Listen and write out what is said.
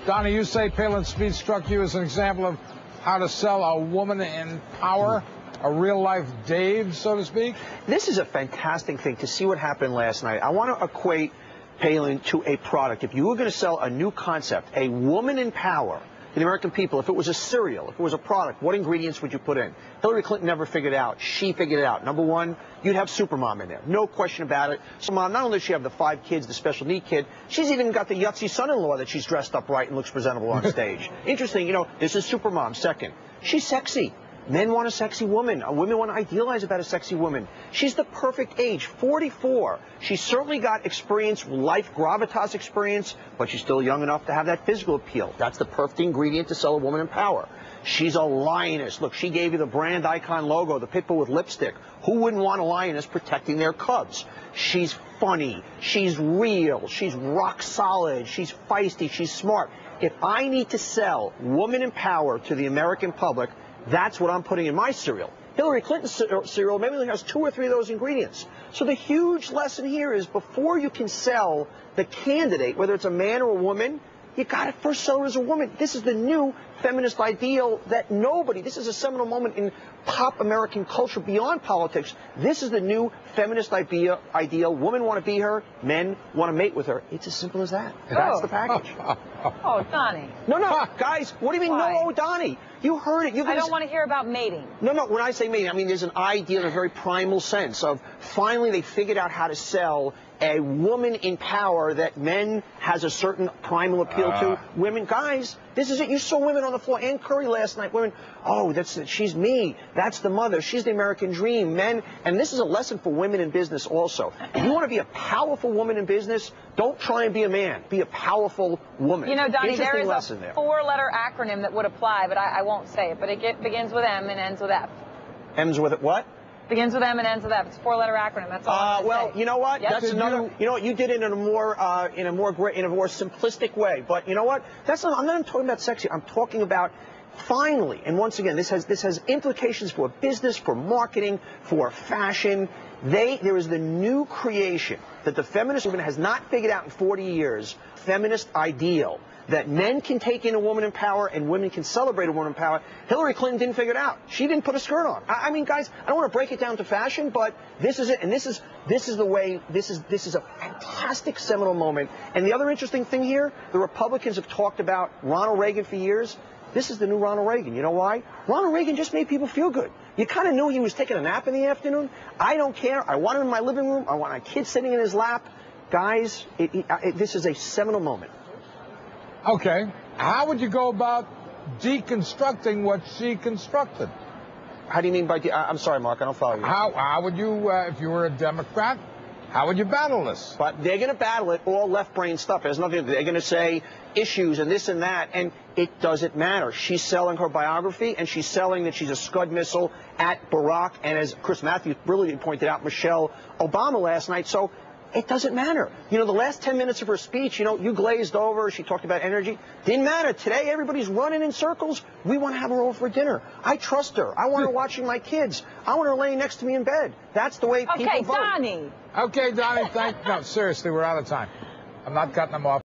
Donnie, you say Palin's speech struck you as an example of how to sell a woman in power, a real-life Dave, so to speak? This is a fantastic thing to see what happened last night. I want to equate Palin to a product. If you were going to sell a new concept, a woman in power, to the American people, if it was a cereal, if it was a product, what ingredients would you put in? Hillary Clinton never figured it out. She figured it out. Number one, you'd have Supermom in there. No question about it. So Mom, not only does she have the 5 kids, the special need kid, she's even got the Yahtzee son-in-law that she's dressed up right and looks presentable on stage. Interesting, you know, this is Supermom. Second, she's sexy. Men want a sexy woman. Women want to idealize about a sexy woman. She's the perfect age, 44. She's certainly got experience, life gravitas experience, but she's still young enough to have that physical appeal. That's the perfect ingredient to sell a woman in power. She's a lioness. Look, she gave you the brand icon logo, the pit bull with lipstick. Who wouldn't want a lioness protecting their cubs? She's funny. She's real. She's rock solid. She's feisty. She's smart. If I need to sell woman in power to the American public, that's what I'm putting in my cereal. Hillary Clinton's cereal maybe only has 2 or 3 of those ingredients. So the huge lesson here is before you can sell the candidate, whether it's a man or a woman, you got to first sell her as a woman. This is the new feminist ideal that this is a seminal moment in pop American culture beyond politics. This is the new feminist ideal. Women want to be her, men want to mate with her. It's as simple as that. That's the package. Oh, Donnie. No, guys, what do you mean, Why? no, Donnie? You heard it. I don't want to hear about mating. No, when I say mating, I mean there's an idea in a very primal sense of finally they figured out how to sell a woman in power that men has a certain primal appeal to. Women, guys, this is it. You saw women on the floor. Ann Curry last night. Women, she's me. That's the mother. She's the American dream. Men, and this is a lesson for women in business also. If you want to be a powerful woman in business, don't try and be a man. Be a powerful woman. You know, Donnie, there is a there. 4-letter acronym that would apply, but I won't say it. But it begins with M and ends with F. Ends with what? Begins with M and ends with F. It's a 4-letter acronym. That's all. Well, you know what? Yes? That's another. You know what? You did it in a more simplistic way. But you know what? I'm not talking about sexy. I'm talking about finally. And once again, this has implications for business, for marketing, for fashion. There is the new creation that the feminist movement has not figured out in 40 years. Feminist ideal. That men can take in a woman in power and women can celebrate a woman in power. Hillary Clinton didn't figure it out. She didn't put a skirt on. I mean, guys, I don't want to break it down to fashion, but this is it. And this is the way. This is a fantastic seminal moment. And the other interesting thing here, the Republicans have talked about Ronald Reagan for years. This is the new Ronald Reagan. You know why? Ronald Reagan just made people feel good. You kind of knew he was taking a nap in the afternoon. I don't care. I want him in my living room. I want my kid sitting in his lap. Guys, this is a seminal moment. Okay. How would you go about deconstructing what she constructed? How do you mean by I'm sorry, Mark, I don't follow you. How would you, if you were a Democrat, how would you battle this? But they're going to battle it all left-brain stuff. There's nothing. They're going to say issues and this and that, and it doesn't matter. She's selling her biography, and she's selling that she's a scud missile at Barack, and as Chris Matthews brilliantly pointed out, Michelle Obama last night. So it doesn't matter. You know, the last 10 minutes of her speech, you know, you glazed over. She talked about energy. Didn't matter. Today, everybody's running in circles. We want to have her over for dinner. I trust her. I want her watching my kids. I want her laying next to me in bed. That's the way people vote. Okay, Donnie. Okay, Donnie, no, seriously, we're out of time. I'm not cutting them off.